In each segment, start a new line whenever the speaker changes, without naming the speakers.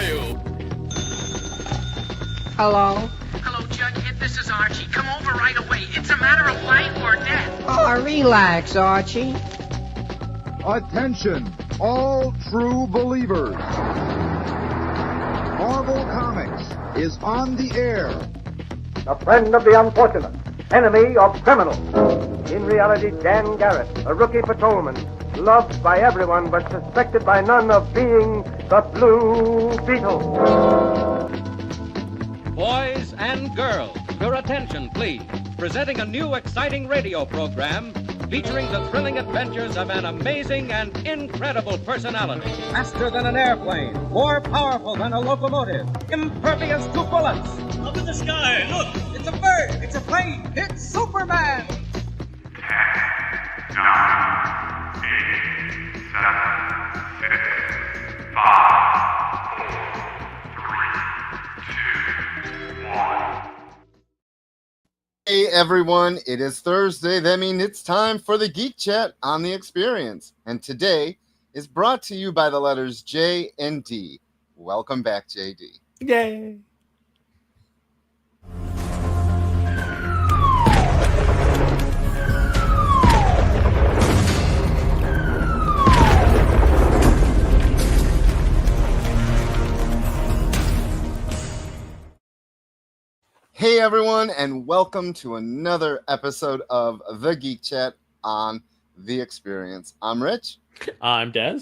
for you.
Hello?
Hello, Jughead. This is Archie. Come over right away. It's a matter of life or death.
Oh, relax, Archie.
Attention, all true believers. Marvel Comics is on the air.
A friend of the unfortunate, enemy of criminals. In reality, Dan Garrett, a rookie patrolman, loved by everyone but suspected by none of being the Blue Beetle.
Boys and girls, your attention, please. Presenting a new exciting radio program featuring the thrilling adventures of an amazing and incredible personality.
Faster than an airplane, more powerful than a locomotive, impervious to bullets.
Up in the sky, look!
It's a bird, it's a plane, it's Superman!
10, 9, 8, 7, 6, 5, 4, 3, 2, 1.
Hey everyone, it is Thursday. That means it's time for the Geek Chat on the Experience. And today is brought to you by the letters J and D. Welcome back, JD.
Yay!
Hey everyone, and welcome to another episode of the Geek Chat on the Experience. I'm Rich.
I'm Des.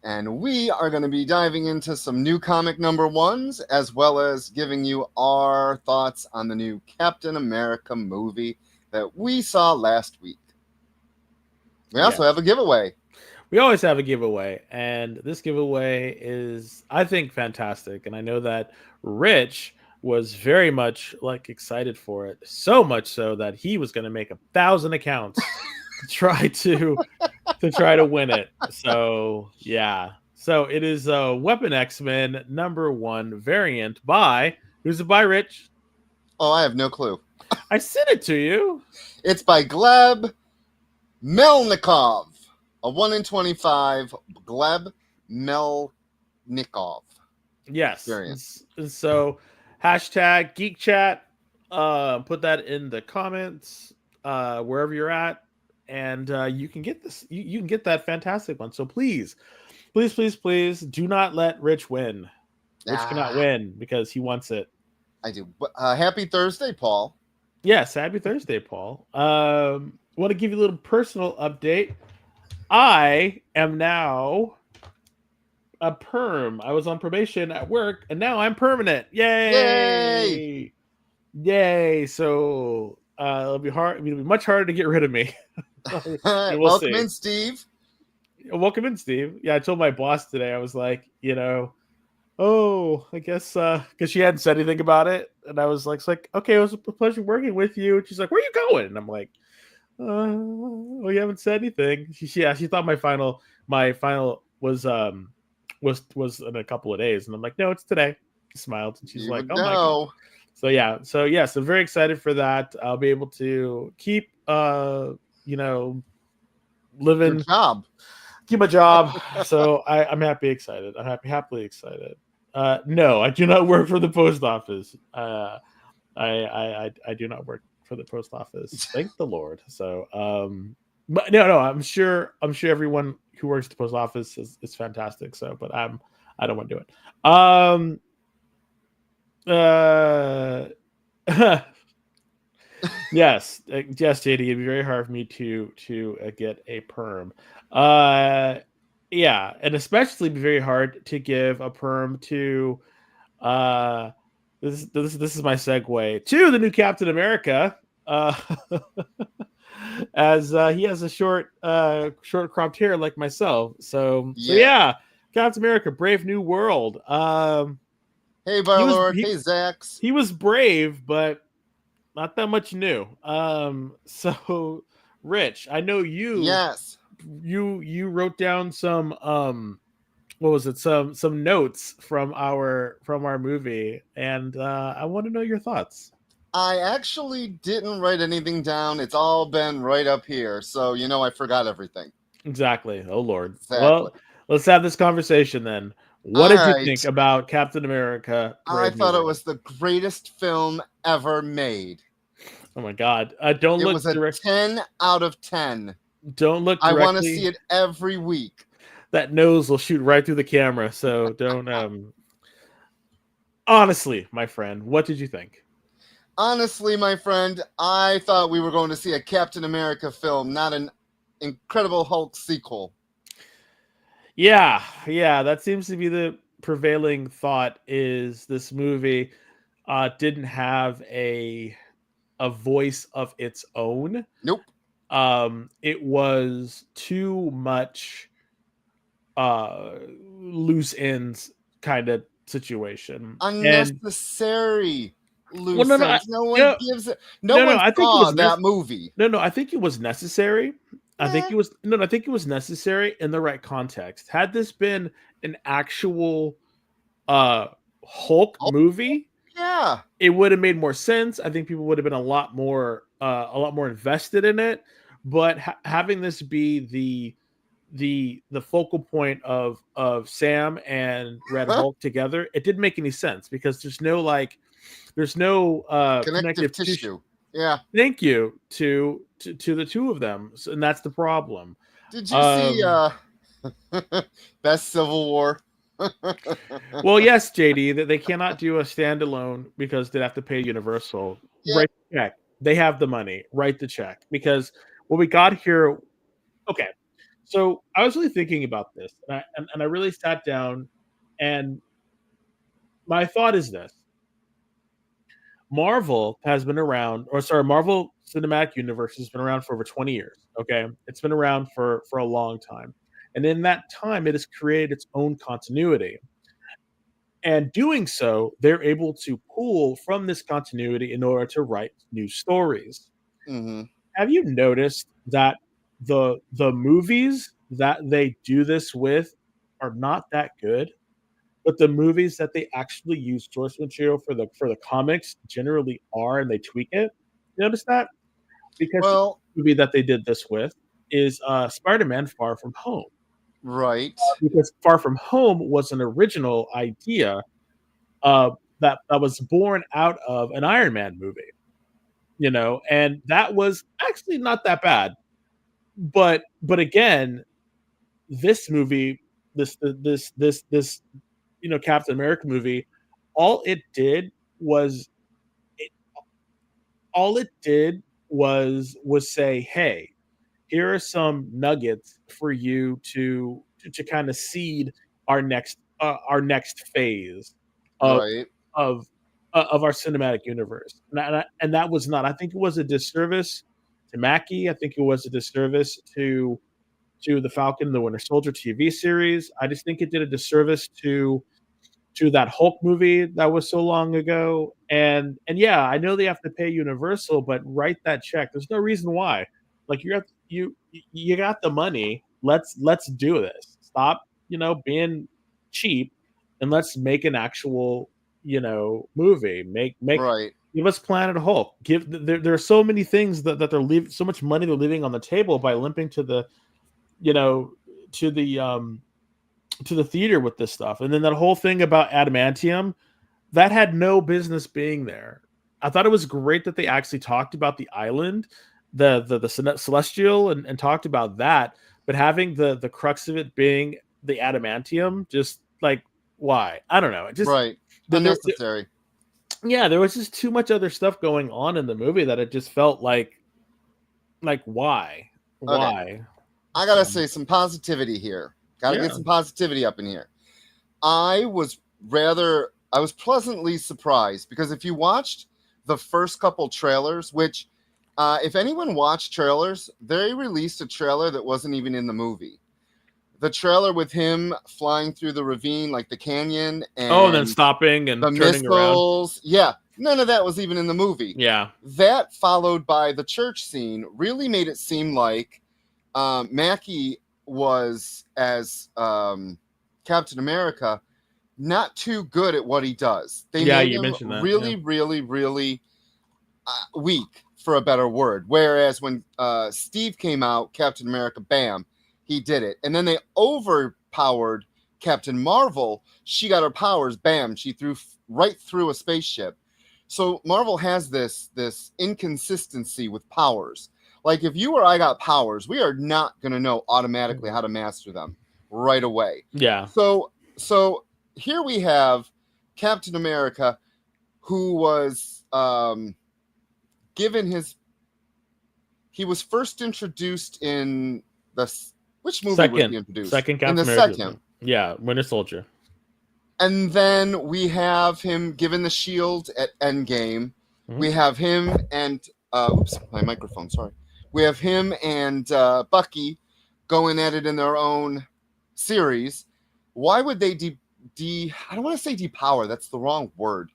And we are going to be diving into some new comic number ones, as well as giving you our thoughts on the new Captain America movie that we saw last week. We also have a giveaway.
We always have a giveaway, and this giveaway is, I think, fantastic. And I know that Rich was very much excited for it, so much so that he was going to make 1,000 accounts to try to win it. So yeah, so it is Weapon X-Men #1 variant by, who's it by, Rich?
Oh, I have no clue.
I sent it to you.
It's by Gleb Melnikov, a 1 in 25 Gleb Melnikov.
Yes.
Variant.
And so hashtag Geek Chat, put that in the comments, wherever you're at, and you can get this. You can get that fantastic one. So please do not let Rich win. Rich cannot win because he wants it.
I do. Happy Thursday, Paul.
Yes, happy Thursday, Paul. Want to give you a little personal update. I am now a perm. I was on probation at work, and now I'm permanent. Yay! So it'll be hard. I mean, it'll be much harder to get rid of me.
Welcome in, Steve.
Welcome in, Steve. Yeah, I told my boss today. I was like, I guess because she hadn't said anything about it, and I was like, okay, it was a pleasure working with you. And she's like, where are you going? And I'm like, well, you haven't said anything. She thought my final was in a couple of days, and I'm like, no, it's today. She smiled, and she's like, oh my god. So yes, I'm very excited for that. I'll be able to keep living
Your job.
Keep my job. So I'm happily excited. No, I do not work for the post office. I do not work for the post office. Thank the Lord. So but no, I'm sure everyone who works at the post office is fantastic. So, but I don't want to do it. Yes, JD, it'd be very hard for me to get a perm. Yeah, and especially be very hard to give a perm to. This is my segue to the new Captain America. As he has a short cropped hair like myself. So yeah, Captain America, Brave New World.
Hey, Barlord. Hey, Zax.
He was brave, but not that much new. So Rich, I know you.
Yes.
You wrote down some what was it? Some notes from our movie, and I want to know your thoughts.
I actually didn't write anything down. It's all been right up here, so I forgot everything.
Exactly. Oh Lord.
Exactly.
Well, let's have this conversation then. What
All
did you
right.
think about Captain America?
I
Brave New
thought it
World?
was the greatest film ever made.
Oh my God! Don't
It
look
was a
direct.
10 out of 10.
Don't look
I want to see
directly.
it every week.
That nose will shoot right through the camera. So don't. Honestly, my friend, what did you think?
Honestly, my friend, I thought we were going to see a Captain America film, not an Incredible Hulk sequel.
Yeah, that seems to be the prevailing thought. Is this movie didn't have a voice of its own.
Nope.
It was too much loose ends kind of situation. And
Unnecessary
well,
loose ends. No one
yeah,
gives it. No one
I think it
saw
was
that movie.
no, I think it was necessary. I think
Eh.
it was no, I think it was necessary in the right context. Had this been an actual Hulk movie,
Yeah.
it would have made more sense. I think people would have been a lot more invested in it. But having this be the focal point of Sam and Red Hulk together, it didn't make any sense because there's no
Connective tissue. Yeah.
Thank you to the two of them, and that's the problem.
Did you see Best Civil War?
Well, yes, JD, that they cannot do a standalone because they have to pay Universal.
Yeah.
Write the check. They have the money. Write the check because what we got here. Okay, so I was really thinking about this, and I really sat down, and my thought is this: Marvel has been around, or sorry, Marvel Cinematic Universe has been around for over 20 years. Okay, it's been around for a long time, and in that time, it has created its own continuity. And doing so, they're able to pull from this continuity in order to write new stories.
Mm-hmm.
Have you noticed that the movies that they do this with are not that good, but the movies that they actually use source material for the comics generally are, and they tweak it? You notice that? Because the movie that they did this with is Spider-Man: Far From Home.
Right.
Because Far From Home was an original idea that was born out of an Iron Man movie, and that was actually not that bad. But again, this movie, this Captain America movie, all it did was say, hey, here are some nuggets for you to kind of seed our next phase of
Right.
of our cinematic universe. And that was not. I think it was a disservice to Mackie. I think it was a disservice to the Falcon and the Winter Soldier TV series. I just think it did a disservice to that Hulk movie that was so long ago. And yeah, I know they have to pay Universal, but write that check. There's no reason why. Like you got the money. Let's do this. Stop, being cheap, and let's make an actual, movie. Make
Right.
Give us Planet Hulk. There are so many things that they're leaving, so much money they're leaving on the table by limping to the, to the theater with this stuff. And then that whole thing about adamantium, that had no business being there. I thought it was great that they actually talked about the island, the celestial, and talked about that. But having the crux of it being the adamantium, just like, why? I don't know. It just
right. Unnecessary.
There was just too much other stuff going on in the movie that it just felt like why? Why?
I gotta say some positivity here. Gotta get some positivity up in here. I was pleasantly surprised because if you watched the first couple trailers, which if anyone watched trailers, they released a trailer that wasn't even in the movie. The trailer with him flying through the ravine, like the canyon, and
then stopping and
the
turning
missiles.
around.
Yeah, none of that was even in the movie.
Yeah,
that followed by the church scene really made it seem like Mackie was, as Captain America, not too good at what he does. They made him really, really, really weak, for a better word. Whereas when Steve came out, Captain America, bam, he did it. And then they overpowered Captain Marvel, she got her powers, bam, she threw right through a spaceship. So Marvel has this inconsistency with powers. Like if you or I got powers, we are not going to know automatically how to master them right away.
Yeah.
So here we have Captain America, who was he was first introduced in which movie was he introduced?
Second Captain
in the
America.
second.
Yeah, Winter Soldier.
And then we have him given the shield at Endgame. Mm-hmm. We have him and oops, my microphone, sorry. We have him and Bucky going at it in their own series. Why would they I don't want to say depower, that's the wrong word.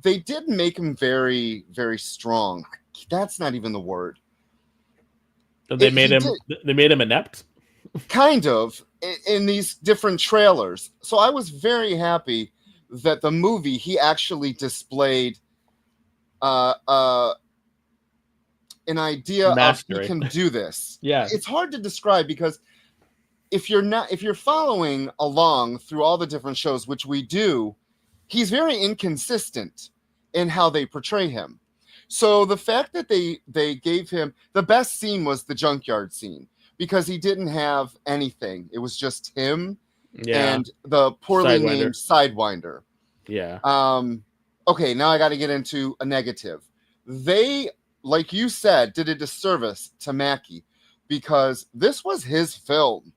They did make him very, very strong. That's not even the word.
They made him inept?
Kind of, in these different trailers. So I was very happy that the movie, he actually displayed an idea
mastery.
Of he can do this.
Yeah.
It's hard to describe because if you're following along through all the different shows, which we do, he's very inconsistent in how they portray him. So the fact that they gave him the best scene was the junkyard scene, because he didn't have anything. It was just him and the poorly named Sidewinder.
Yeah.
Okay, now I got to get into a negative. They, like you said, did a disservice to Mackie because this was his film.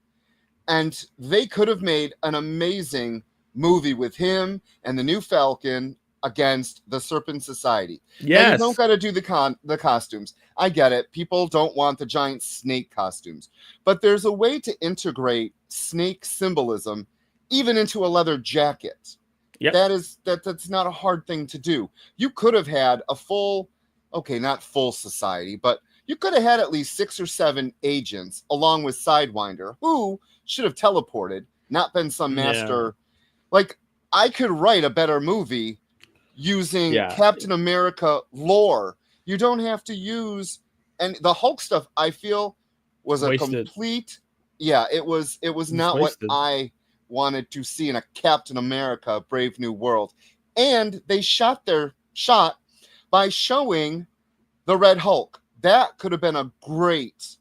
And they could have made an amazing movie with him and the new Falcon against the Serpent Society.
Yes.
Now, you don't got to do the costumes. I get it. People don't want the giant snake costumes. But there's a way to integrate snake symbolism even into a leather jacket.
Yep.
That's not a hard thing to do. You could have had a not full society, but you could have had at least 6 or 7 agents along with Sidewinder who should have teleported, not been some master. Like, I could write a better movie using Captain America lore. You don't have to use, and the Hulk stuff I feel was
wasted.
A complete it was not wasted. What I wanted to see in a Captain America Brave New World. And they shot their shot by showing the Red Hulk. That could have been a great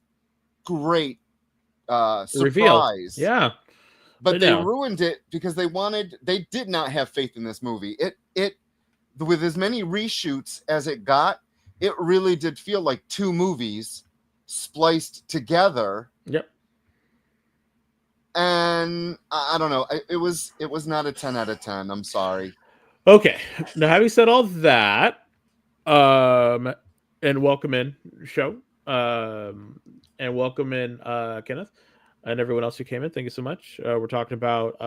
surprise.
Reveal. Yeah.
But they ruined it because they did not have faith in this movie. It with as many reshoots as it got, it really did feel like 2 movies spliced together.
Yep.
And I don't know. It was not a 10 out of 10. I'm sorry.
Okay. Now, having said all that, and welcome in, show, and welcome in, Kenneth, and everyone else who came in. Thank you so much. We're talking about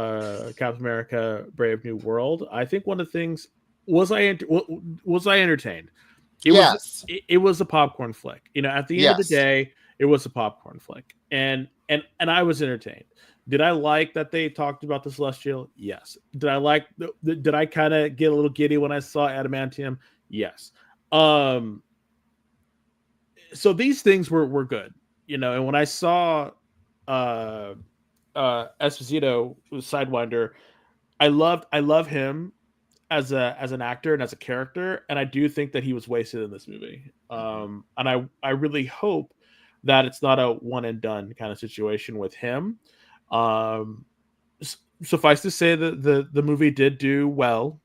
Captain America: Brave New World. I think one of the things was I entertained. It was a popcorn flick. At the end of the day, it was a popcorn flick, and I was entertained. Did I like that they talked about the Celestial? Yes. Did I like? Did I kind of get a little giddy when I saw Adamantium? Yes. So these things were good, And when I saw Esposito Sidewinder, I love him as an actor and as a character, and I do think that he was wasted in this movie. And I really hope that it's not a one and done kind of situation with him. Suffice to say that the movie did do well.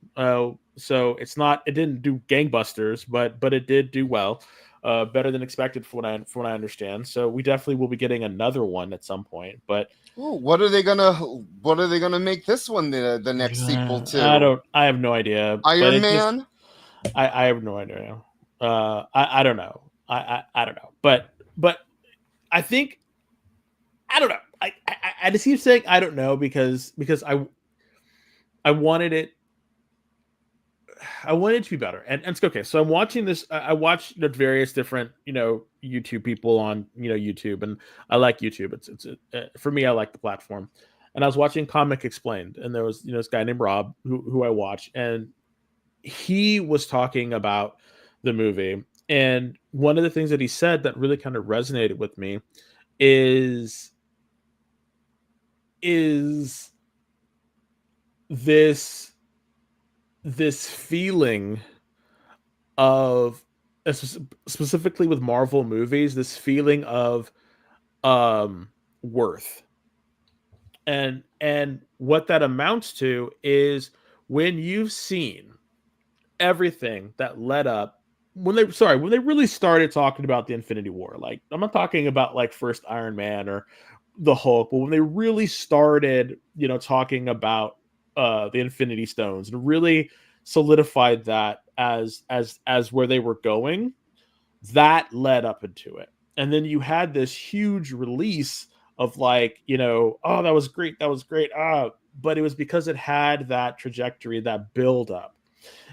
So it didn't do gangbusters, but it did do well. Better than expected from what I understand. So we definitely will be getting another one at some point. But
what are they gonna make this one the next sequel to?
I have no idea.
Iron Man?
I have no idea. I don't know. I don't know. But I think I don't know. I just keep saying I don't know because I wanted it. I want it to be better, and it's okay. So I'm watching this. I watched the various different, YouTube people on, YouTube, and I like YouTube. It's for me. I like the platform, and I was watching Comic Explained, and there was this guy named Rob who I watch, and he was talking about the movie, and one of the things that he said that really kind of resonated with me is this feeling of specifically with Marvel movies, this feeling of worth. And what that amounts to is when you've seen everything that led up when they really started talking about the Infinity War. Like, I'm not talking about like first Iron Man or the Hulk, but when they really started, talking about the Infinity Stones and really solidified that as where they were going, that led up into it. And then you had this huge release of like, oh, that was great. That was great. But it was because it had that trajectory, that build up.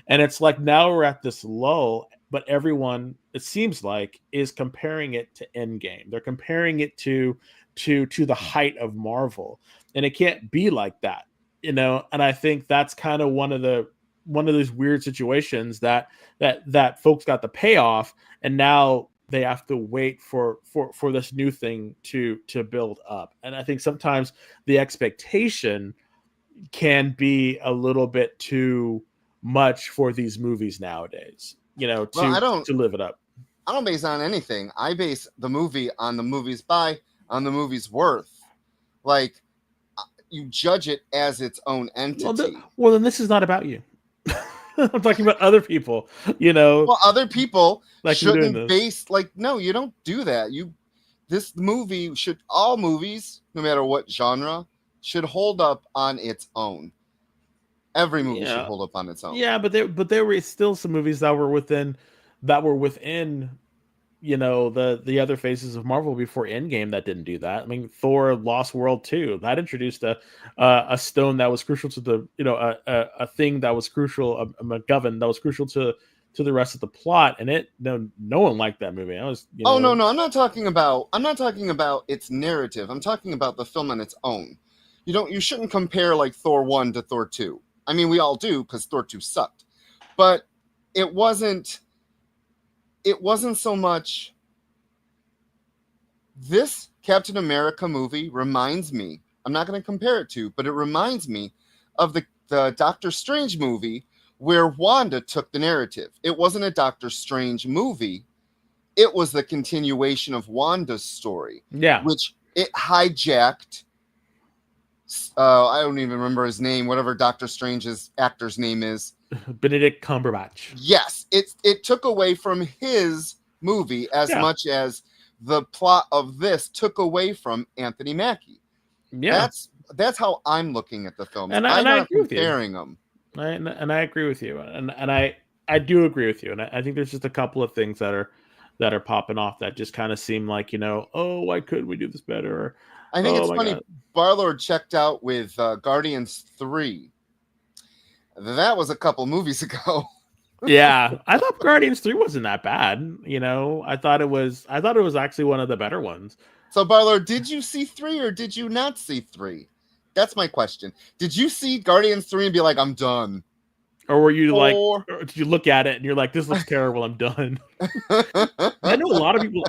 And it's like now we're at this lull, but everyone, it seems like, is comparing it to Endgame. They're comparing it to the height of Marvel. And it can't be like that, And I think that's kind of one of those weird situations that folks got the payoff, and now they have to wait for this new thing to build up. And I think sometimes the expectation can be a little bit too much for these movies nowadays, to live it up.
I don't base it on anything. I base the movie on the movie's on the movie's worth. Like, you judge it as its own entity.
Well, then this is not about you. I'm talking about other people,
Well, other people
like
shouldn't base, like, no, you don't do that. This movie all movies, no matter what genre, should hold up on its own. Every movie should hold up on its own.
Yeah, but there were still some movies that were within the other phases of Marvel before Endgame that didn't do that. I mean, Thor: Lost World 2, that introduced a stone that was crucial to the a thing that was crucial, a MacGuffin that was crucial to the rest of the plot, and no one liked that movie.
Oh no, I'm not talking about its narrative. I'm talking about the film on its own. You shouldn't compare like Thor 1 to Thor 2. I mean, we all do because Thor 2 sucked, but it wasn't so much. This Captain America movie reminds me, I'm not going to compare it to, but it reminds me of the Doctor Strange movie where Wanda took the narrative. It wasn't a Doctor Strange movie. It was the continuation of Wanda's story.
Yeah.
Which it hijacked. I don't even remember his name, whatever Doctor Strange's actor's name is.
Benedict Cumberbatch.
Yes, it took away from his movie as much as the plot of this took away from Anthony Mackie.
Yeah,
that's how I'm looking at the films.
And
I'm
I
not
agree
comparing them.
And I agree with you, and I do agree with you, and I think there's just a couple of things that are popping off that just kind of seem like, oh, why couldn't we do this better? Or,
I think it's funny. God. Barlord checked out with Guardians 3. That was a couple movies ago.
Yeah, I thought Guardians 3 wasn't that bad. I thought it was actually one of the better ones.
So, Barlord, did you see 3 or did you not see 3? That's my question. Did you see Guardians 3 and be like, I'm done?
Or were you or did you look at it and you're like, this looks terrible, I'm done? I know a lot of people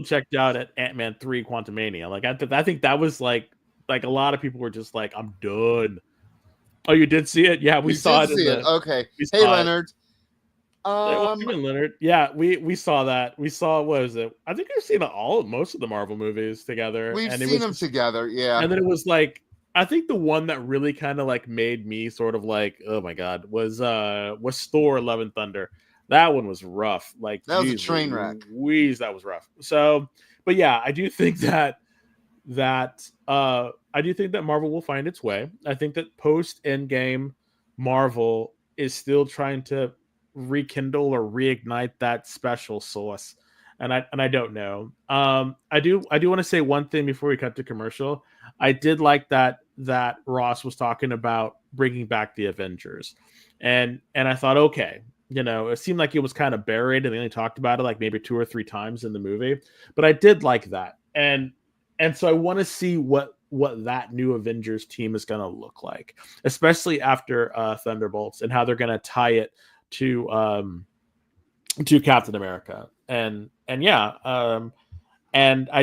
checked out at Ant-Man 3 Quantumania. Like, I think that was like a lot of people were just like, I'm done. Oh, you did see it? Yeah, we saw it.
Okay. Hey, Leonard.
Leonard. Yeah, we saw that. We saw, what was it? I think we've seen most of the Marvel movies together.
We've seen them together, yeah.
And then it was like, I think the one that really kind of like made me sort of like, oh my god, was Thor: Love and Thunder. That one was rough. Like,
that was a train wreck.
That was rough. So, but yeah, I do think that Marvel will find its way. I think that post Endgame, Marvel is still trying to rekindle or reignite that special sauce, and I don't know. I do want to say one thing before we cut to commercial. I did like that Ross was talking about bringing back the Avengers, and I thought, okay, it seemed like it was kind of buried, and they only talked about it like maybe 2 or 3 times in the movie, but I did like that, and so I want to see what that new Avengers team is going to look like, especially after Thunderbolts, and how they're going to tie it to Captain America. And I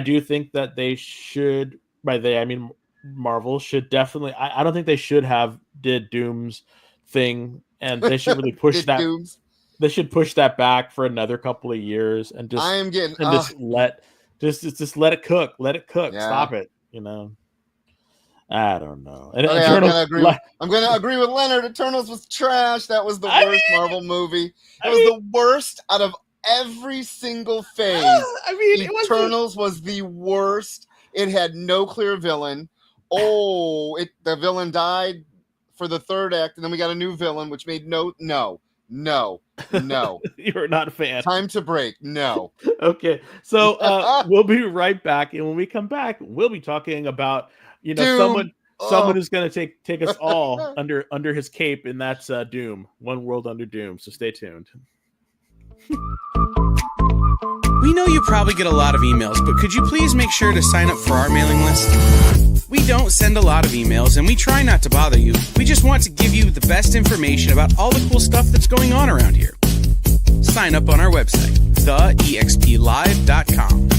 do think that they should, by they I mean Marvel should definitely, I don't think they should have did Doom's thing, and they should really push that.
Dooms.
They should push that back for another couple of years and just
I am getting
just let it cook. Let it cook.
Yeah.
Stop it. I don't know. And
okay,
Eternals,
I'm gonna agree with Leonard. Eternals was trash. That was the worst Marvel movie. It was the worst out of every single phase. Eternals was the worst. It had no clear villain. The villain died for the third act, and then we got a new villain, which made no.
You're not a fan.
Time to break. No.
Okay, so we'll be right back, and when we come back, we'll be talking about
Doom.
someone who's going to take us all under his cape, and that's Doom. One World Under Doom. So stay tuned.
We know you probably get a lot of emails, but could you please make sure to sign up for our mailing list? We don't send a lot of emails, and we try not to bother you. We just want to give you the best information about all the cool stuff that's going on around here. Sign up on our website, theexplive.com.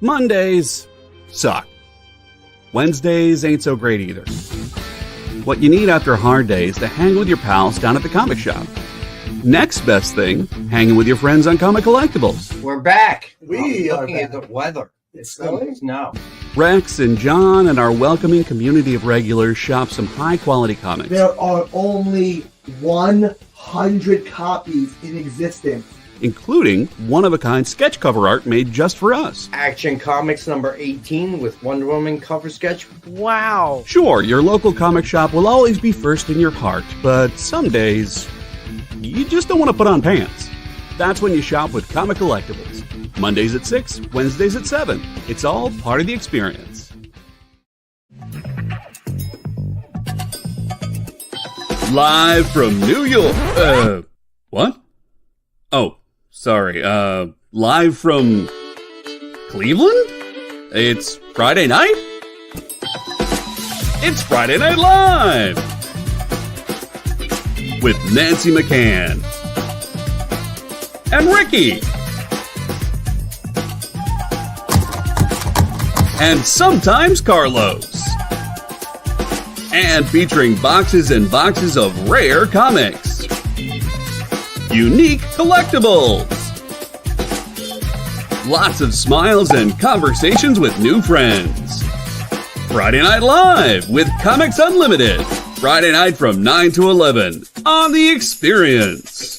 Mondays suck. Wednesdays ain't so great either. What you need after a hard day is to hang with your pals down at the comic shop. Next best thing, hanging with your friends on Comic Collectibles.
We're back.
We are
looking
back.
at the weather. It's snowing now.
Rex and John and our welcoming community of regulars shop some high-quality comics.
There are only 100 copies in existence,
including one-of-a-kind sketch cover art made just for us.
Action Comics number 18 with Wonder Woman cover sketch.
Wow.
Sure, your local comic shop will always be first in your heart, but some days, you just don't want to put on pants. That's when you shop with Comic Collectibles. Mondays at 6, Wednesdays at 7. It's all part of the experience. Live from New York. What? Oh, sorry. Live from Cleveland? It's Friday night? It's Friday Night Live! With Nancy McCann. And Ricky. And sometimes Carlos. And featuring boxes and boxes of rare comics. Unique collectibles. Lots of smiles and conversations with new friends. Friday Night Live with Comics Unlimited. Friday night from 9 to 11 on The Experience.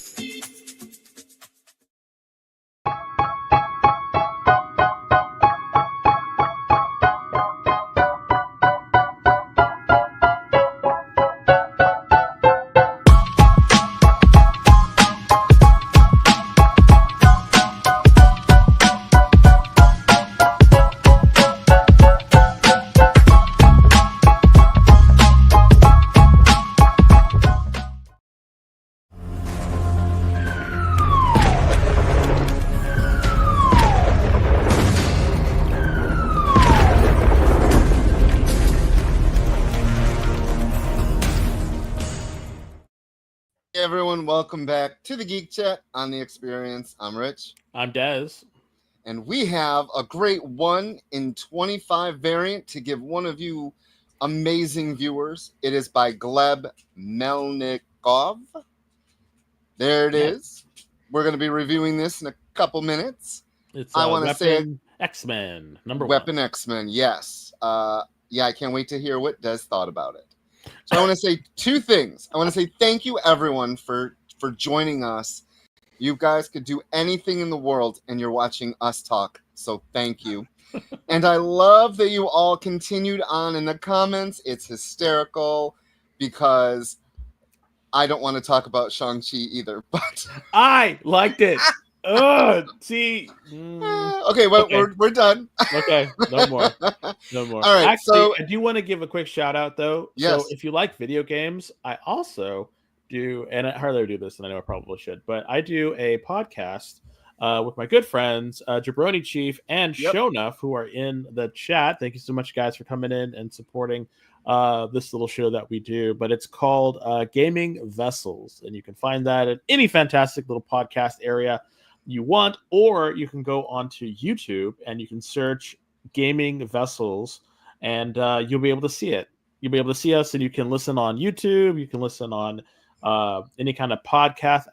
Everyone, welcome back to the Geek Chat on The Experience. I'm Rich.
I'm Dez.
And we have a great 1 in 25 variant to give one of you amazing viewers. It is by Gleb Melnikov. There it is. We're going to be reviewing this in a couple minutes.
It's
I want to say
X-Men number
Weapon
1.
X-Men, yes. I can't wait to hear what Des thought about it. So I want to say 2 things. I want to say thank you, everyone, for joining us. You guys could do anything in the world, and you're watching us talk. So thank you. And I love that you all continued on in the comments. It's hysterical because I don't want to talk about Shang-Chi either. But
I liked it. See.
Okay, well, okay. We're done.
Okay, no more. No more.
All right.
Actually,
so
I do want to give a quick shout out though.
Yes.
So if you like video games, I also do, and I hardly do this, and I know I probably should, but I do a podcast with my good friends Jabroni Chief and Shonuff, who are in the chat. Thank you so much, guys, for coming in and supporting this little show that we do. But it's called Gaming Vessels, and you can find that at any fantastic little podcast area you want, or you can go onto YouTube and you can search Gaming Vessels, and you'll be able to see it. You'll be able to see us, and you can listen on YouTube. You can listen on any kind of podcast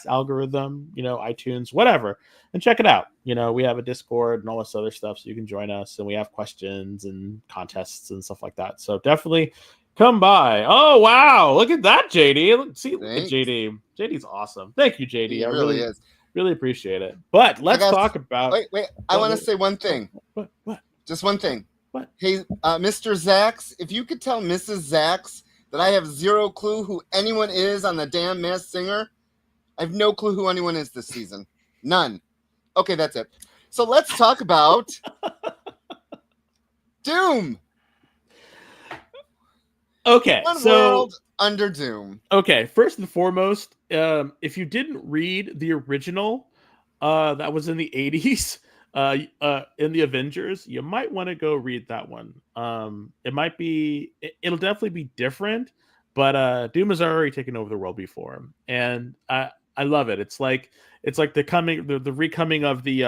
algorithm, iTunes, whatever, and check it out. We have a Discord and all this other stuff, so you can join us, and we have questions and contests and stuff like that. So definitely come by. Oh wow, look at that, JD. Look at JD. JD's awesome. Thank you, JD.
He
I
really is.
really appreciate it. But let's talk about.
Wait. I want to say one thing.
What?
Just one thing.
What?
Hey, Mr. Zax, if you could tell Mrs. Zax that I have zero clue who anyone is on the damn Masked Singer. I have no clue who anyone is this season. None. Okay, that's it. So let's talk about Doom.
Okay,
One World Under Doom.
Okay, first and foremost, if you didn't read the original that was in the 80s in the Avengers, you might want to go read that one. It'll definitely be different, but Doom has already taken over the world before him, and I love it. It's like the recoming of the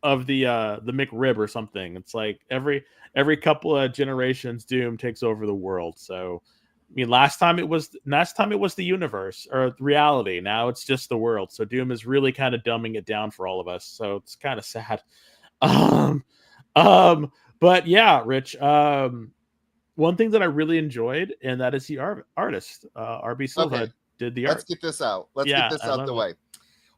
McRib or something. It's like every couple of generations, Doom takes over the world. So, I mean, last time it was the universe or reality. Now it's just the world. So Doom is really kind of dumbing it down for all of us. So it's kind of sad. But yeah, Rich. One thing that I really enjoyed, and that is the artist, RB Silva did the art.
Let's get this out. Let's get this out the way.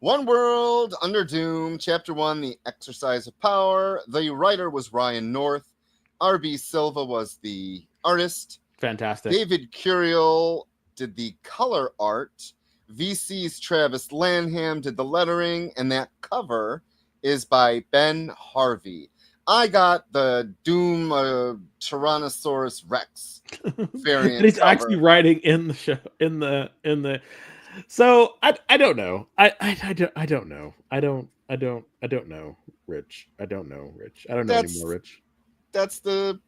One World Under Doom, Chapter 1, The Exercise of Power. The writer was Ryan North. RB Silva was the artist.
Fantastic.
David Curiel did the color art. VC's Travis Lanham did the lettering, and that cover is by Ben Harvey. I got the Doom Tyrannosaurus Rex variant.
And he's
cover.
actually writing in the show in the. So I don't know. I don't know. I don't know, Rich. I don't know, Rich. I don't know anymore, Rich.
That's the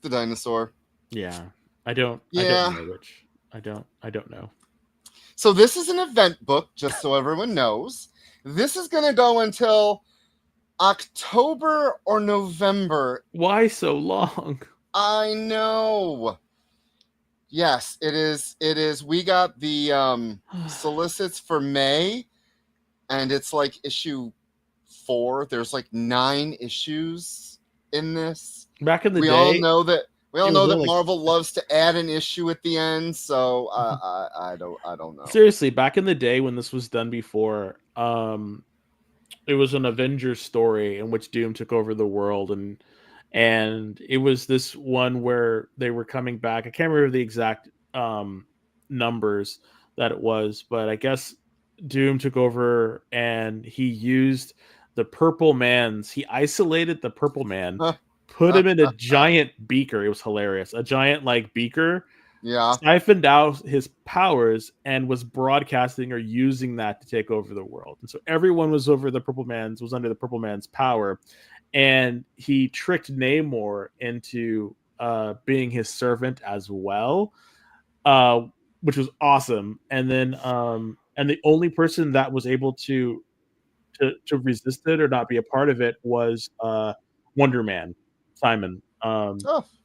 dinosaur.
Yeah. I don't know, Rich. I don't know.
So this is an event book, just so everyone knows. This is going to go until October or November.
Why so long?
I know. Yes, it is. We got the solicits for May, and it's like issue 4. There's like 9 issues in this.
Back in the day,
we all know that Marvel loves to add an issue at the end. So I don't know.
Seriously, back in the day when this was done before, it was an Avengers story in which Doom took over the world, and it was this one where they were coming back. I can't remember the exact numbers that it was, but I guess Doom took over and he used the Purple Man's. He isolated the Purple Man, put him in a giant beaker. It was hilarious. A giant beaker.
Yeah.
Siphoned out his powers and was broadcasting or using that to take over the world. And so everyone was under the Purple Man's power. And he tricked Namor into being his servant as well, which was awesome. And then, and the only person that was able to resist it or not be a part of it was Wonder Man, Simon,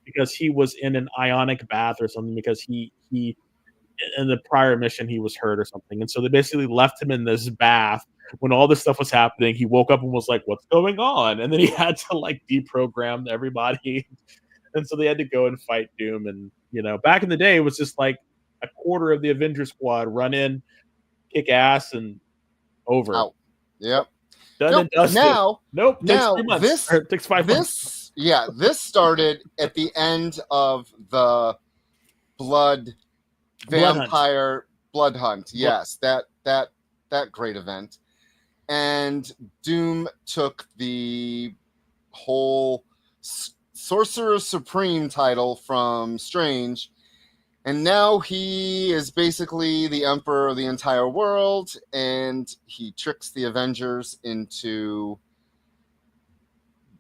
because he was in an ionic bath or something. Because he in the prior mission he was hurt or something, and so they basically left him in this bath. When all this stuff was happening, he woke up and was like, "What's going on?" And then he had to deprogram everybody, and so they had to go and fight Doom. And back in the day, it was just like a quarter of the Avengers squad run in, kick ass, and over.
Out. Yep.
Done and dusted.
Now,
takes 3 months. It takes 5 months.
Yeah, this started at the end of the Vampire Blood Hunt. Yes, that great event. And Doom took the whole Sorcerer Supreme title from Strange, and now he is basically the emperor of the entire world, and he tricks the Avengers into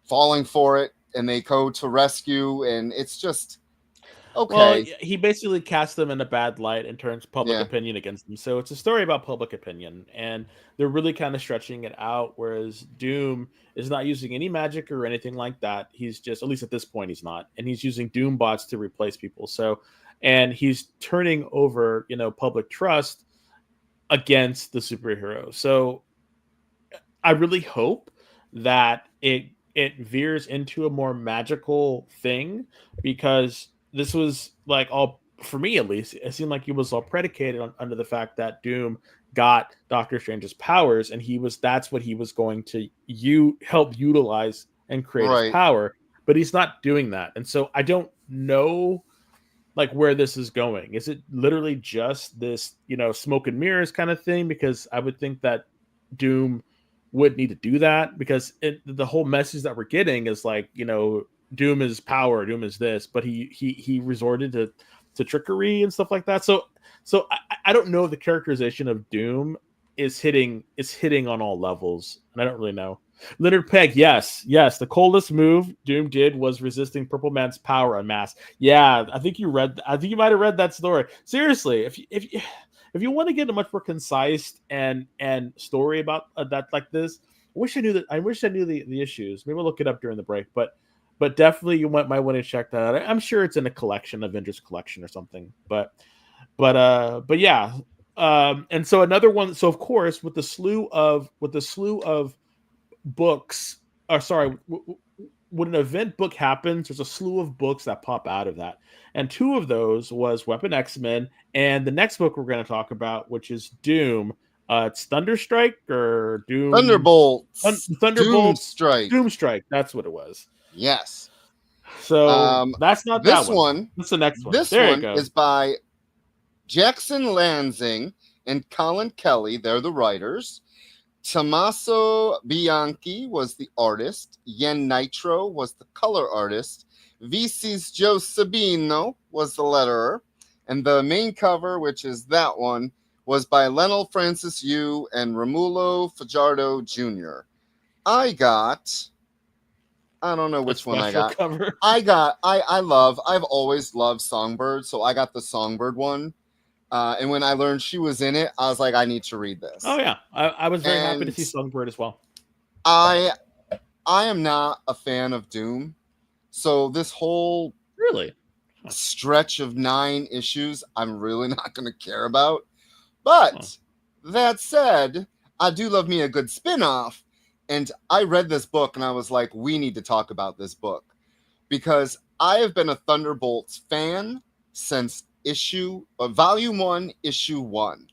falling for it, and they go to rescue, and it's just
Well,
Okay.
he basically casts them in a bad light and turns public
Yeah.
opinion against them. So it's a story about public opinion, and they're really kind of stretching it out. Whereas Doom is not using any magic or anything like that. He's just, at least at this point, he's not, and he's using Doom bots to replace people. So, and he's turning over, public trust against the superhero. So I really hope that it veers into a more magical thing, because this was like, all for me at least, it seemed like it was all predicated on under the fact that Doom got Doctor Strange's powers, and that's what he was going to help utilize and create his
Right.
power, but he's not doing that. And so I don't know like where this is going. Is it literally just this, smoke and mirrors kind of thing? Because I would think that Doom would need to do that, because the whole message that we're getting is like, Doom is power, Doom is this, but he resorted to trickery and stuff like that. So I don't know if the characterization of Doom is hitting on all levels, and I don't really know. Leonard Pegg, yes, the coldest move Doom did was resisting Purple Man's power unmasked. Yeah, I think you might have read that story. Seriously, if you want to get a much more concise and story about that like this, I wish I knew the issues. Maybe we'll look it up during the break, but definitely you might want to check that out. I'm sure it's in a collection, Avengers collection or something. But yeah. And so another one. So of course, with the slew of books, or sorry, when an event book happens, there's a slew of books that pop out of that, and two of those was Weapon X-Men, and the next book we're going to talk about, which is Doom. It's Thunderstrike or Doom
Thunderbolts.
Thunderbolts.
Doomstrike.
That's what it was.
Yes.
So that's not
this
that one. That's the next one.
This
there
one
you go.
is by Jackson Lansing and Colin Kelly. They're the writers. Tommaso Bianchi was the artist. Yen Nitro was the color artist. VC's Joe Sabino was the letterer. And the main cover, which is that one, was by Lionel Francis Yu and Romulo Fajardo Jr. I don't know which one I got.
Cover.
I've always loved Songbird, so I got the Songbird one. And when I learned she was in it, I was like, I need to read this.
Oh yeah, I was very happy to see Songbird as well.
I am not a fan of Doom, so this whole stretch of 9 issues, I'm really not going to care about. But that said, I do love me a good spin-off, and I read this book and I was like, we need to talk about this book, because I have been a Thunderbolts fan since Volume 1, Issue 1.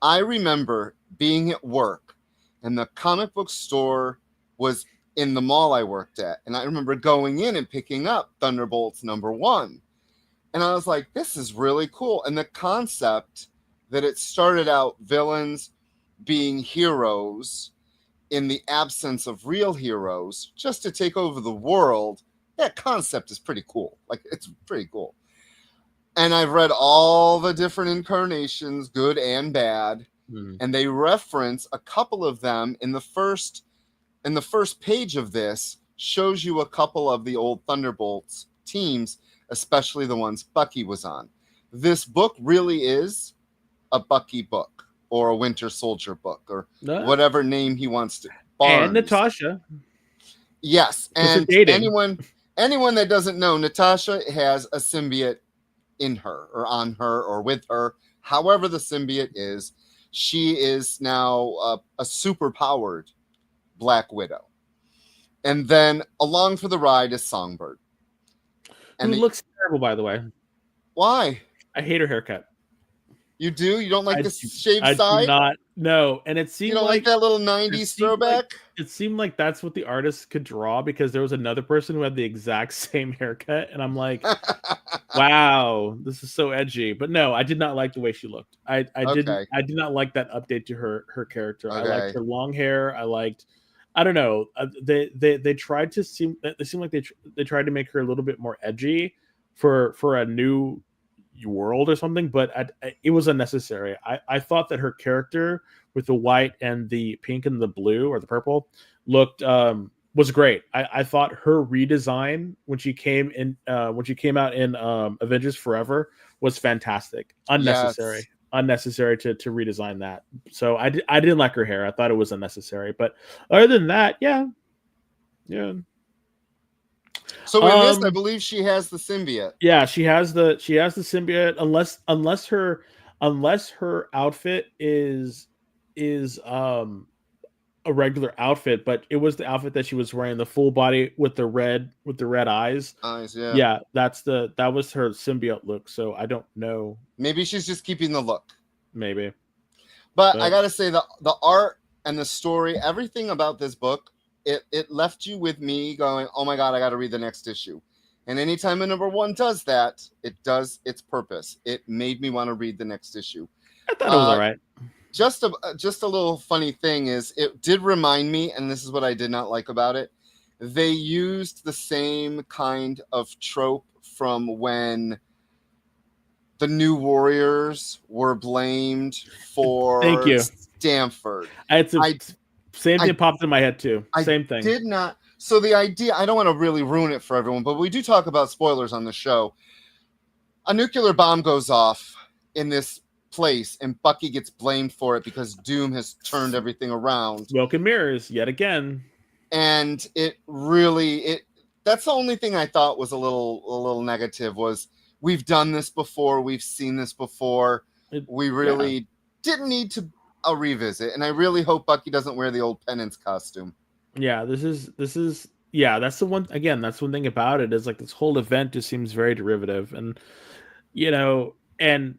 I remember being at work, and the comic book store was in the mall I worked at, and I remember going in and picking up Thunderbolts #1, and I was like, this is really cool. And the concept that it started out villains being heroes in the absence of real heroes just to take over the world, that concept is pretty cool. Like, it's pretty cool. And I've read all the different incarnations, good and bad, and they reference a couple of them in the first page of this, shows you a couple of the old Thunderbolts teams, especially the ones Bucky was on. This book really is a Bucky book, or a Winter Soldier book, or whatever name he wants to. Barnes.
And Natasha.
Yes, and anyone that doesn't know, Natasha has a symbiote in her, or on her, or with her, however the symbiote is. She is now a super powered Black Widow. And then along for the ride is Songbird.
And who looks terrible, by the way.
Why?
I hate her haircut.
You do? You don't like the shaved side?
I do not. No, and it seemed
you don't like that little 90s throwback?
It seemed like that's what the artist could draw, because there was another person who had the exact same haircut, and I'm like, wow, this is so edgy. But no, I did not like the way she looked. I did not like that update to her character. Okay. I liked her long hair. I don't know. They tried to seem. It seemed like they tried to make her a little bit more edgy for a new world or something, but it was unnecessary. I thought that her character with the white and the pink and the blue or the purple looked was great. I thought her redesign when she came out in Avengers Forever was fantastic.
Yes.
Unnecessary to redesign that. So I didn't like her hair. I thought it was unnecessary. But other than that, yeah.
So in this, I believe she has the symbiote.
Yeah, she has the symbiote. Unless her outfit is a regular outfit, but it was the outfit that she was wearing, the full body with the red eyes.
Eyes, yeah.
Yeah, that was her symbiote look. So I don't know.
Maybe she's just keeping the look.
Maybe.
But I gotta say the art and the story, everything about this book, it left you with me going, oh my God, I gotta read the next issue. And anytime a number one does that, it does its purpose. It made me want to read the next issue.
I thought it was all right.
Just a little funny thing is it did remind me, and this is what I did not like about it. They used the same kind of trope from when the New Warriors were blamed for
Thank you.
Stanford.
Same thing popped in my head too. Same thing.
Did not. So the idea, I don't want to really ruin it for everyone, but we do talk about spoilers on the show. A nuclear bomb goes off in this place and Bucky gets blamed for it because Doom has turned everything around.
Smoke and mirrors yet again.
And that's the only thing I thought was a little negative was we've done this before. We've seen this before. We really didn't need to revisit. And I really hope Bucky doesn't wear the old penance costume.
Yeah, this is that's the one again, that's one thing about it is like this whole event just seems very derivative and and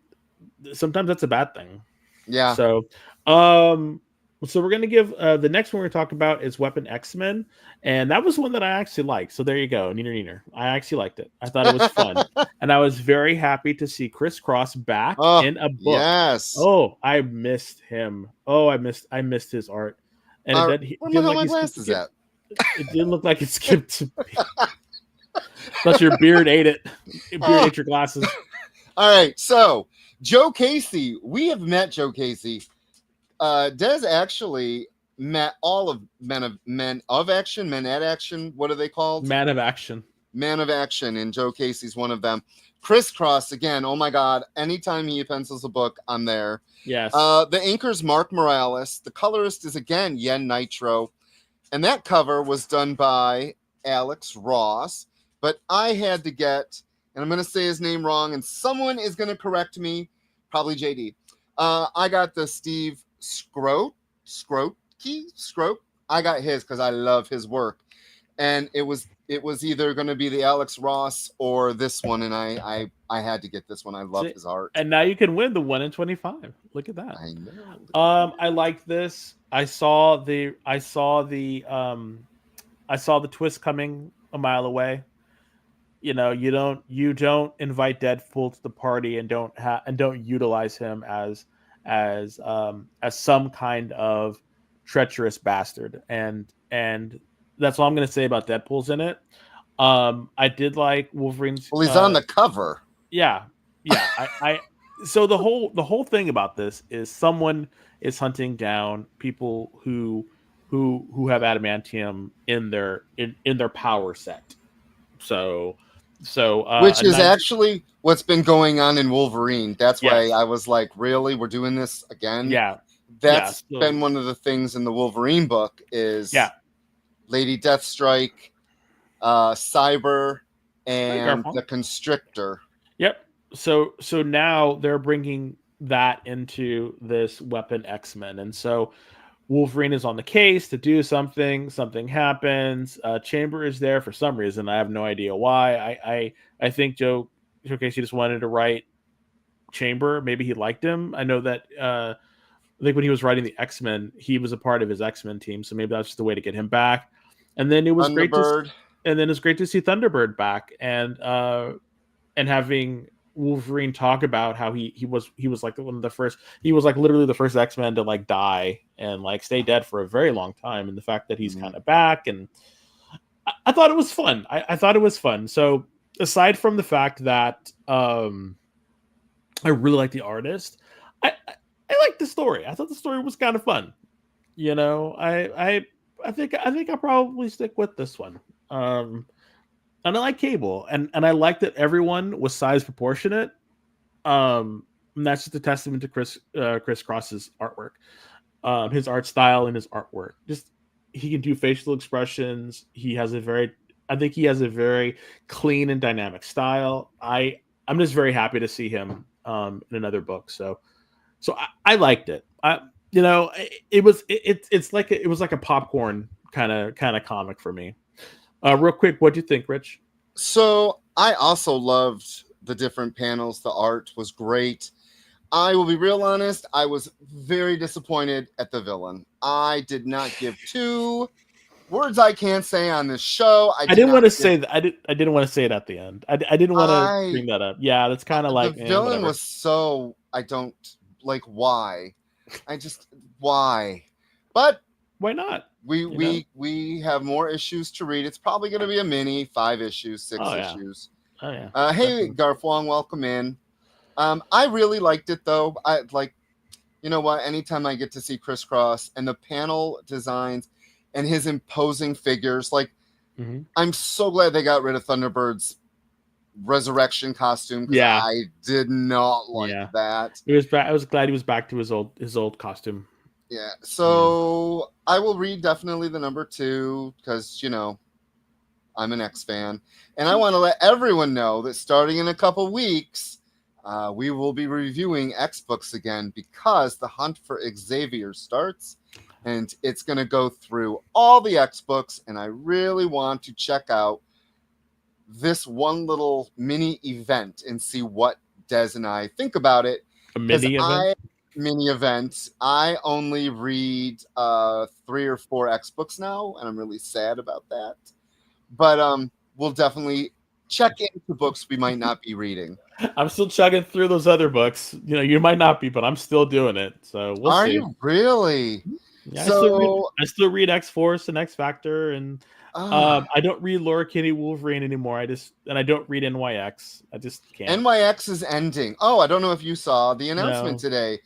sometimes that's a bad thing.
Yeah.
So we're gonna give the next one we're talking about is Weapon X-Men, and that was one that I actually liked. So there you go, neener. I actually liked it. I thought it was fun, and I was very happy to see Chris Cross back in a book.
Yes.
Oh, I missed him. Oh, I missed his art. And
where the hell my glasses at?
It didn't look like it skipped to me. Plus your beard ate it. Your beard ate your glasses.
All right, so Joe Casey. We have met Joe Casey. Des actually met all of Men at Action. What are they called?
Man of Action.
Man of Action, and Joe Casey's one of them. Chris Cross, again, oh my God, anytime he pencils a book, I'm there.
Yes.
The inker's Mark Morales. The colorist is, again, Yen Nitro. And that cover was done by Alex Ross. But I had to get, and I'm going to say his name wrong, and someone is going to correct me, probably JD. I got the Steve Skrote. I got his because I love his work. And it was either going to be the Alex Ross or this one, and I had to get this one. I love his art.
And now you can win the 1 in 25. Look at that.
I know.
I like this. I saw the twist coming a mile away. You don't invite Deadpool to the party and don't utilize him as some kind of treacherous bastard. And that's all I'm going to say about Deadpool's in it. I did like Wolverine's.
Well, he's on the cover.
Yeah. So the whole thing about this is someone is hunting down people who have adamantium in their power set. So
which is actually what's been going on in Wolverine. That's why I was like, really, we're doing this again?
Yeah.
That's been one of the things in the Wolverine book is Lady Deathstrike, Cyber, and the Constrictor.
Yep. So now they're bringing that into this Weapon X-Men, and so Wolverine is on the case to do something. Something happens. Chamber is there for some reason. I have no idea why. I think Joe Casey just wanted to write Chamber. Maybe he liked him. I know that. I think when he was writing the X-Men, he was a part of his X-Men team, so maybe that's just a way to get him back. And then it was great to see Thunderbird back and having Wolverine talk about how he was like one of the first. He was like literally the first X-Men to like die and like stay dead for a very long time, and the fact that he's kind of back, and I thought it was fun. I thought it was fun. So aside from the fact that I really like the artist, I liked the story. I thought the story was kind of fun. I think I'll probably stick with this one. And I like Cable, and I like that everyone was size proportionate. And that's just a testament to Chris Cross's artwork, his art style and his artwork. Just he can do facial expressions. I think he has a very clean and dynamic style. I'm just very happy to see him in another book. So I liked it. It was like a popcorn kind of comic for me. Real quick, what do you think, Rich?
So I also loved the different panels. The art was great. I will be real honest. I was very disappointed at the villain. I did not give two words I can't say on this show. I didn't want to say that.
I didn't want to say it at the end. I didn't want to bring that up. Yeah, that's kind of like
the villain was so. I don't like why. Why? But
why not?
We have more issues to read. It's probably going to be a mini 5 issues, 6 issues.
Oh yeah.
Hey, Garfwong, welcome in. I really liked it though. You know what? Anytime I get to see Criss Cross and the panel designs and his imposing figures, I'm so glad they got rid of Thunderbird's resurrection costume.
Yeah,
I did not like that.
I was glad he was back to his old costume.
Yeah. So I will read definitely the number 2 because I'm an X fan, and I want to let everyone know that starting in a couple weeks, we will be reviewing X books again because the hunt for Xavier starts, and it's going to go through all the X books, and I really want to check out this one little mini event and see what Des and I think about it.
A mini event?
Mini event. I only read 3 or 4 X books now, and I'm really sad about that. But we'll definitely check into books we might not be reading.
I'm still chugging through those other books. You might not be, but I'm still doing it. So we'll see.
Are you really?
Yeah, I still read X-Force and X Factor, and I don't read Laura Kinney Wolverine anymore. I don't read NYX. I just can't.
NYX is ending. Oh, I don't know if you saw the announcement today.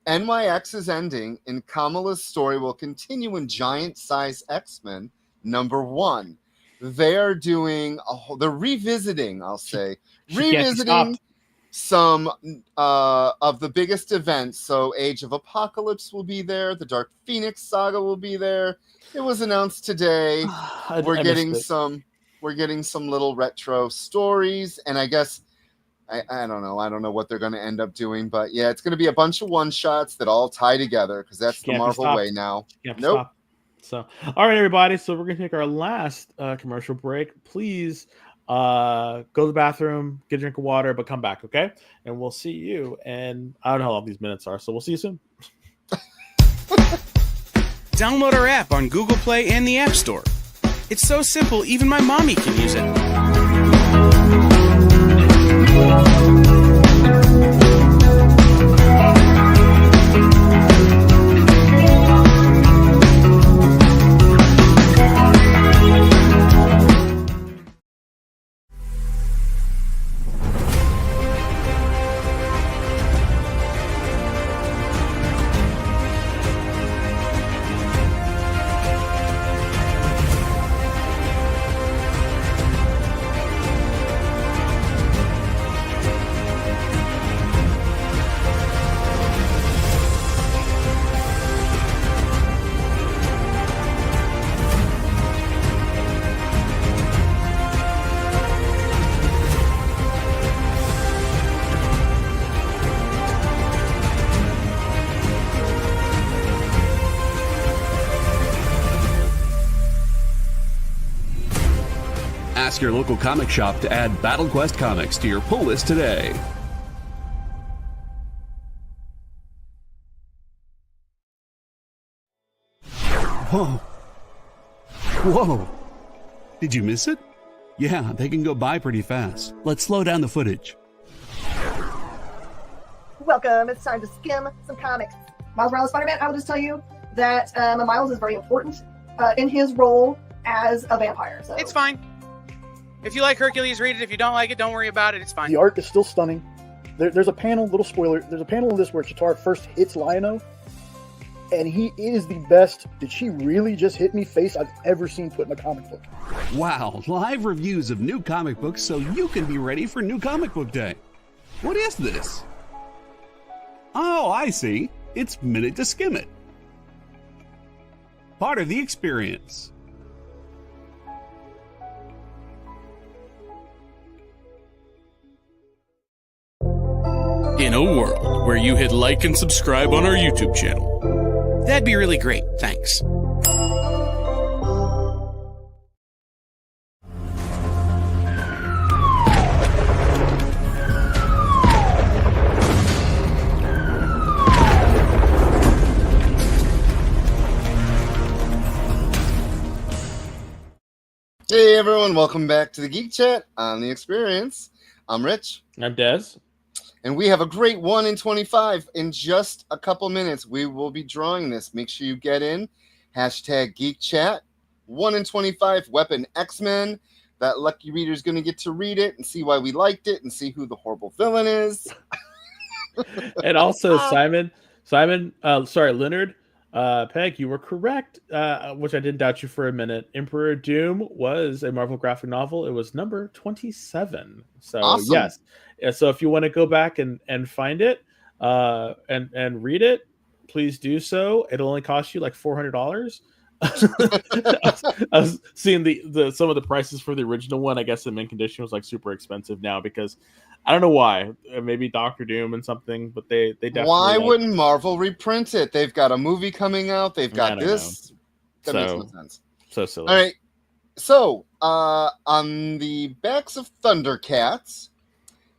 NYX is ending, and Kamala's story will continue in Giant Size X-Men number 1. They are doing they're revisiting, I'll say, some of the biggest events. So Age of Apocalypse will be there. The Dark Phoenix saga will be there. It was announced today. We're getting some little retro stories, and I guess I don't know. I don't know what they're going to end up doing, but yeah, it's going to be a bunch of one-shots that all tie together because that's the Marvel way now. Nope.
So, all right, everybody. So we're going to take our last commercial break. Please go to the bathroom, get a drink of water, but come back, okay? And we'll see you. And I don't know how long these minutes are, so we'll see you soon.
Download our app on Google Play and the App Store. It's so simple, even my mommy can use it.
Ask your local comic shop to add Battle Quest comics to your pull list today. Whoa. Whoa. Did you miss it? Yeah, they can go by pretty fast. Let's slow down the footage.
Welcome. It's time to skim some comics. Miles Morales Spider-Man, I will just tell you that Miles is very important in his role as a vampire. So.
It's fine. If you like Hercules, read it. If you don't like it, don't worry about it. It's fine.
The art is still stunning. There's a panel, little spoiler, there's a panel in this where Chitauri first hits Lion-O, and he is the best "did she really just hit me" face I've ever seen put in a comic book.
Wow, live reviews of new comic books so you can be ready for New Comic Book Day. What is this? Oh, I see. It's Minute to Skim It. Part of the experience.
In a world where you hit like and subscribe on our YouTube channel, that'd be really great. Thanks.
Hey everyone, welcome back to the Geek Chat on the Experience. I'm Rich.
I'm Dez.
And we have a great 1 in 25. In just a couple minutes, we will be drawing this. Make sure you get in. Hashtag Geek Chat. 1 in 25 Weapon X-Men. That lucky reader is going to get to read it and see why we liked it and see who the horrible villain is.
And also Leonard, Peg, you were correct, which I didn't doubt you for a minute. Emperor Doom was a Marvel graphic novel. It was number 27. So
Awesome.
Yes. So if you want to go back and find it and read it, please do so. It'll only cost you like $400. I was seeing the some of the prices for the original one. I guess the mint condition was like super expensive now because I don't know why. Maybe Doctor Doom and something, but they definitely.
Why wouldn't Marvel reprint it? They've got a movie coming out. They've got this. That makes no sense.
So silly.
All right. So on the backs of Thundercats,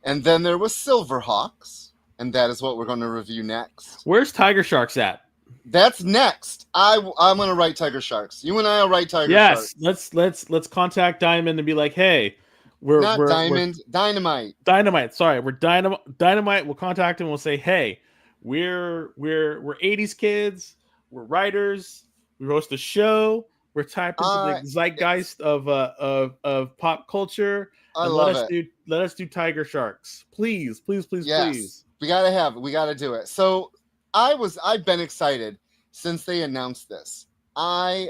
and then there was Silverhawks, and that is what we're going to review next.
Where's Tiger Sharks at?
That's next. I'm going to write Tiger Sharks. You and I will write Tiger Sharks.
Yes, let's contact Diamond and be like, hey, we're
Dynamite.
Dynamite. Sorry, we're Dynamite. We'll contact him. We'll say, hey, we're 80s kids. We're writers. We host a show. We're tapped into the zeitgeist of pop culture. Let us do Tiger Sharks, please.
Yes, we gotta do it. So I've been excited since they announced this. I'm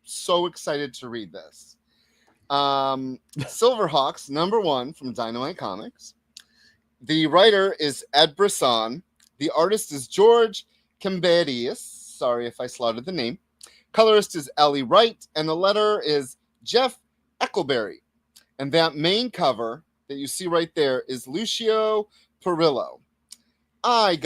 so excited to read this. Silverhawks #1 from Dynamite Comics. The writer is Ed Brisson. The artist is George Kambadius. Sorry if I slaughtered the name. Colorist is Ellie Wright, and the letterer is Jeff Eckelberry. And that main cover that you see right there is Lucio Perillo. I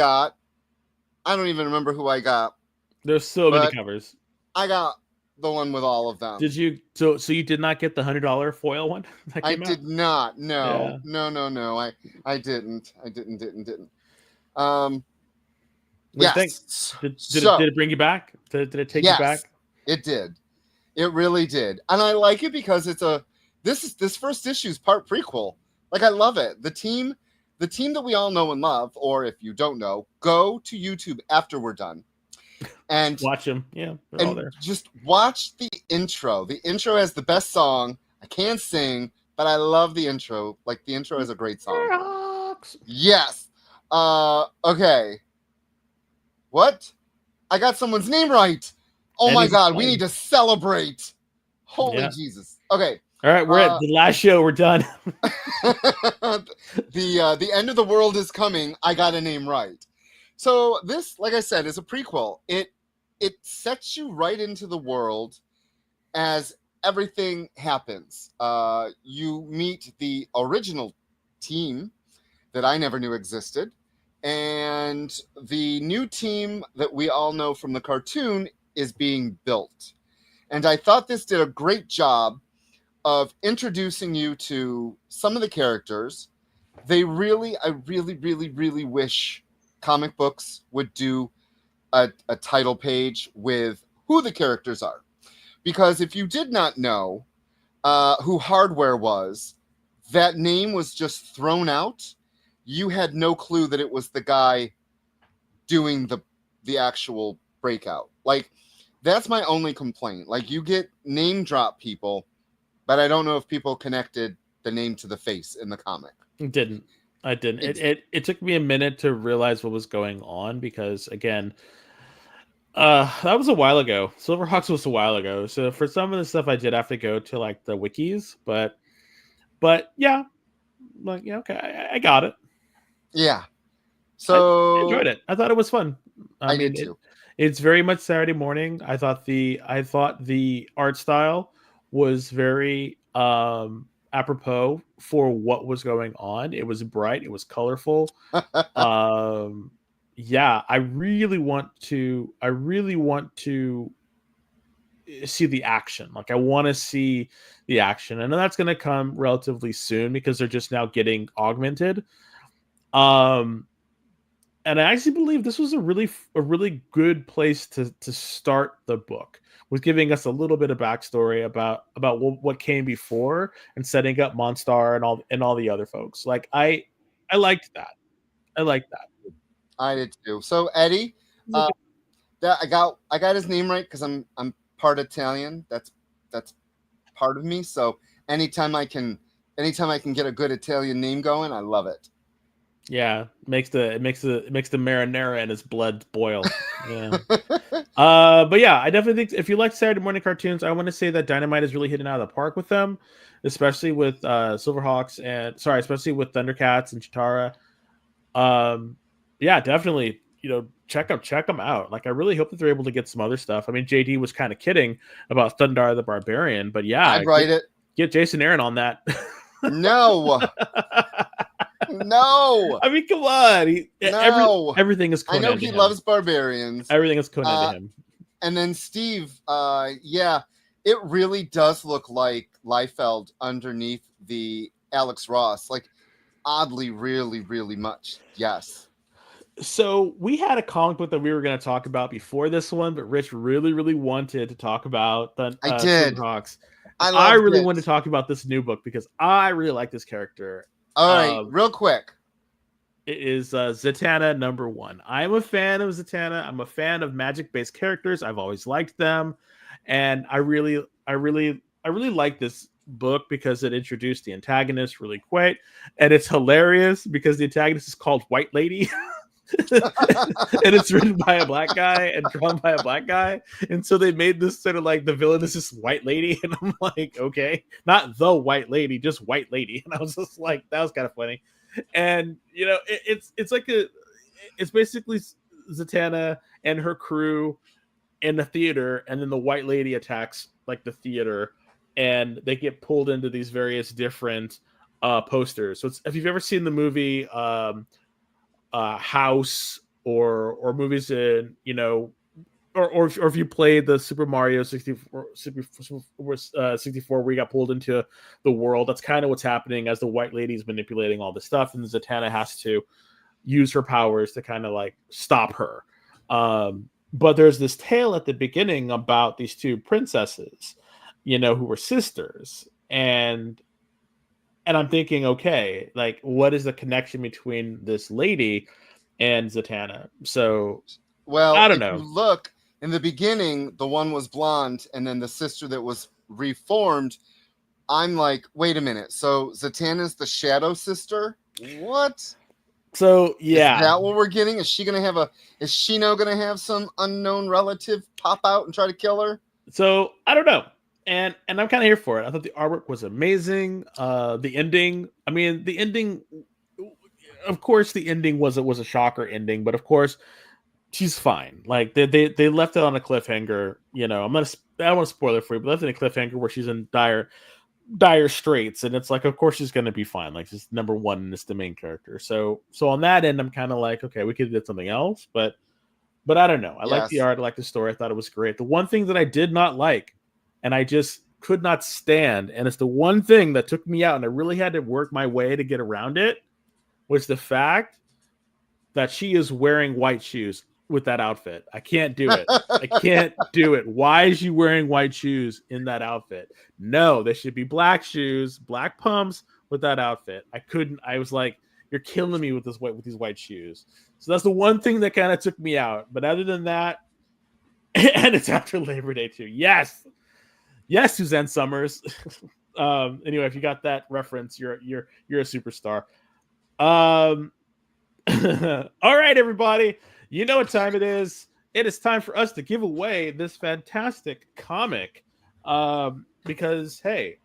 don't even remember who I got.
There's so many covers.
I got the one with all of them.
Did you? So you did not get the $100 foil one?
I did not. No, yeah. No. I didn't.
Yes. Did it bring you back? Did it take you back?
It did. It really did, and I like it because this first issue is part prequel. Like I love it. The team that we all know and love, or if you don't know, go to YouTube after we're done and
watch them. Yeah, they're all there.
Just watch the intro. The intro has the best song. I can't sing, but I love the intro. Like the intro is a great song. Yes. Okay. What? I got someone's name right. Oh my God, we need to celebrate. Holy Jesus. Okay.
All right, we're at the last show. We're done.
The end of the world is coming. I got a name right. So this, like I said, is a prequel. It sets you right into the world as everything happens. You meet the original team that I never knew existed, and the new team that we all know from the cartoon is being built. And I thought this did a great job of introducing you to some of the characters. I really wish comic books would do a title page with who the characters are. Because if you did not know who Hardware was, that name was just thrown out. You had no clue that it was the guy doing the actual breakout. Like, that's my only complaint. Like, you get name drop people, but I don't know if people connected the name to the face in the comic.
I didn't. It took me a minute to realize what was going on because, again, That was a while ago. Silverhawks was a while ago. So for some of the stuff, I did have to go to like the wikis, but yeah, like yeah, okay, I got it.
Yeah.
I enjoyed it. I thought it was fun.
I did too.
It's very much Saturday morning. I thought the art style was very apropos for what was going on. It was bright. It was colorful. Yeah, I really want to see the action. Like I want to see the action. I know that's going to come relatively soon because they're just now getting augmented. And I actually believe this was a really good place to start the book, with giving us a little bit of backstory about what came before and setting up Monstar and all the other folks. Like I liked that. I liked that.
I did too. So Eddie, I got his name right because I'm part Italian. That's part of me. So anytime I can get a good Italian name going, I love it.
Yeah, makes the marinara in his blood boil. Yeah. But yeah, I definitely think if you like Saturday morning cartoons, I want to say that Dynamite is really hitting out of the park with them, especially with Silverhawks especially with Thundercats and Chitara. Yeah, definitely. Check them out. Like I really hope that they're able to get some other stuff. I mean, JD was kind of kidding about Thundar the Barbarian, but yeah,
I'd write it.
Get Jason Aaron on that.
No. No.
I mean, come on.
No.
Everything is Conan.
I know he loves barbarians.
Everything is Conan to him.
And then Steve, yeah, it really does look like Liefeld underneath the Alex Ross. Like, oddly, really, really much. Yes.
So we had a comic book that we were going to talk about before this one, but Rich really, really wanted to talk about the
I did.
Silverhawks.
I
really wanted to talk about this new book because I really like this character.
All right, real quick.
It is Zatanna #1. I'm a fan of Zatanna. I'm a fan of magic-based characters. I've always liked them, and I really like this book because it introduced the antagonist really quick, and it's hilarious because the antagonist is called White Lady. And it's written by a black guy and drawn by a black guy, and so they made this sort of like the villain is this white lady, and I'm like, okay, not the white lady, just white lady. And I was just like, that was kind of funny. And it's basically Zatanna and her crew in the theater, and then the white lady attacks like the theater, and they get pulled into these various different posters. So if you've ever seen the movie House or movies in or if you played the Super Mario 64 where you got pulled into the world, that's kind of what's happening as the white lady is manipulating all this stuff, and Zatanna has to use her powers to kind of like stop her. But there's this tale at the beginning about these two princesses, who were sisters, and I'm thinking, okay, like, what is the connection between this lady and Zatanna? So,
well,
I don't know.
You look, in the beginning, the one was blonde, and then the sister that was reformed, I'm like, wait a minute. So Zatanna's the shadow sister? What?
So, yeah.
Is that what we're getting? Is she now going to have some unknown relative pop out and try to kill her?
So, I don't know. And I'm kind of here for it. I thought the artwork was amazing. The ending, of course, the ending was a shocker ending, but of course, she's fine. Like they left it on a cliffhanger. I don't want to spoil it for you, but left it in a cliffhanger where she's in dire straits, and it's like, of course, she's going to be fine. Like she's #1 and it's the main character. So on that end, I'm kind of like, okay, we could have did something else, but I don't know. I like the art. I like the story. I thought it was great. The one thing that I did not like, and I just could not stand, and it's the one thing that took me out, and I really had to work my way to get around it, was the fact that she is wearing white shoes with that outfit. I can't do it. I can't do it. Why is she wearing white shoes in that outfit? No, they should be black shoes, black pumps with that outfit. I couldn't. I was like, you're killing me with these white shoes. So that's the one thing that kind of took me out. But other than that, and it's after Labor Day too. Yes, Suzanne Summers. Anyway, if you got that reference, you're a superstar. All right, everybody. You know what time it is. it is time for us to give away this fantastic comic. Because, hey,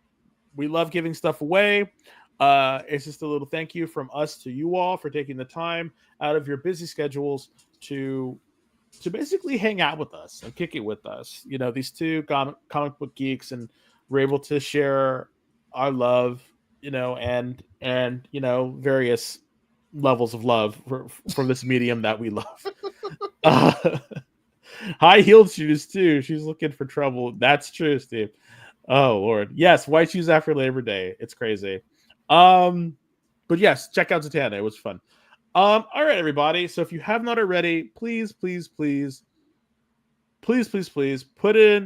we love giving stuff away. It's just a little thank you from us to you all for taking the time out of your busy schedules to basically hang out with us and kick it with us. You know, these two comic book geeks, and we're able to share our love, you know, and you know, various levels of love from this medium that we love. High heeled shoes too. She's looking for trouble. That's true, Steve. Oh Lord, yes, white shoes after Labor Day. It's crazy. But yes, check out Zatanna. It was fun. All right, everybody. So if you have not already, please put in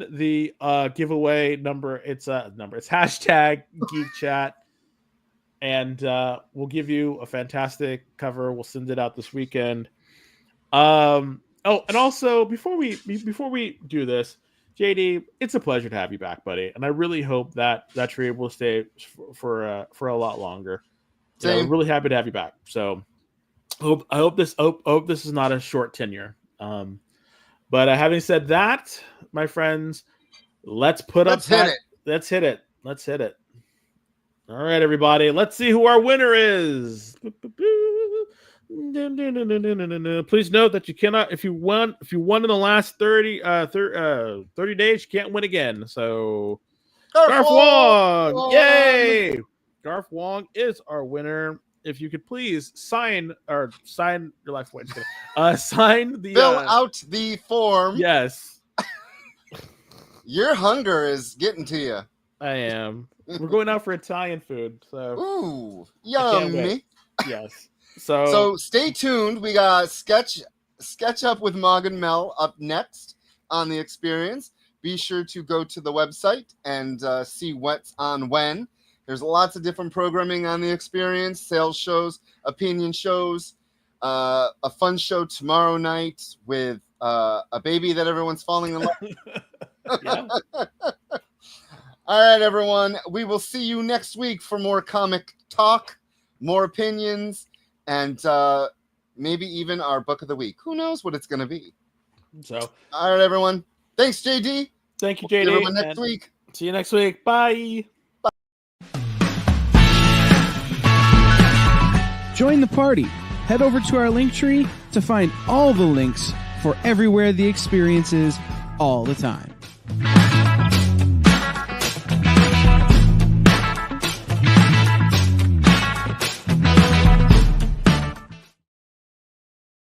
the giveaway number. It's hashtag Geek Chat, and we'll give you a fantastic cover. We'll send it out this weekend. Oh, and also before we do this, JD, it's a pleasure to have you back, buddy. And I really hope that you're able to stay for a lot longer. You know, I'm really happy to have you back. So I hope this is not a short tenure. But having said that, my friends, let's hit it. All right, everybody. Let's see who our winner is. Please note that you cannot, if you won in the last 30 days, you can't win again. So Garth Wong, yay! Garth Wong is our winner. If you could please sign your life point. Sign the
fill out the form.
Yes.
Your hunger is getting to you.
I am. We're going out for Italian food. So
ooh, yummy.
Yes.
So stay tuned. We got sketch up with Mog and Mel up next on the experience. Be sure to go to the website and see what's on when. There's lots of different programming on the experience, sales shows, opinion shows, a fun show tomorrow night with a baby that everyone's falling in love with. All right, everyone. We will see you next week for more comic talk, more opinions, and maybe even our book of the week. Who knows what it's going to be?
So,
all right, everyone. Thanks, JD.
Thank you, JD.
See everyone next week.
See you next week. Bye.
Join the party. Head over to our Linktree to find all the links for everywhere the experience is all the time.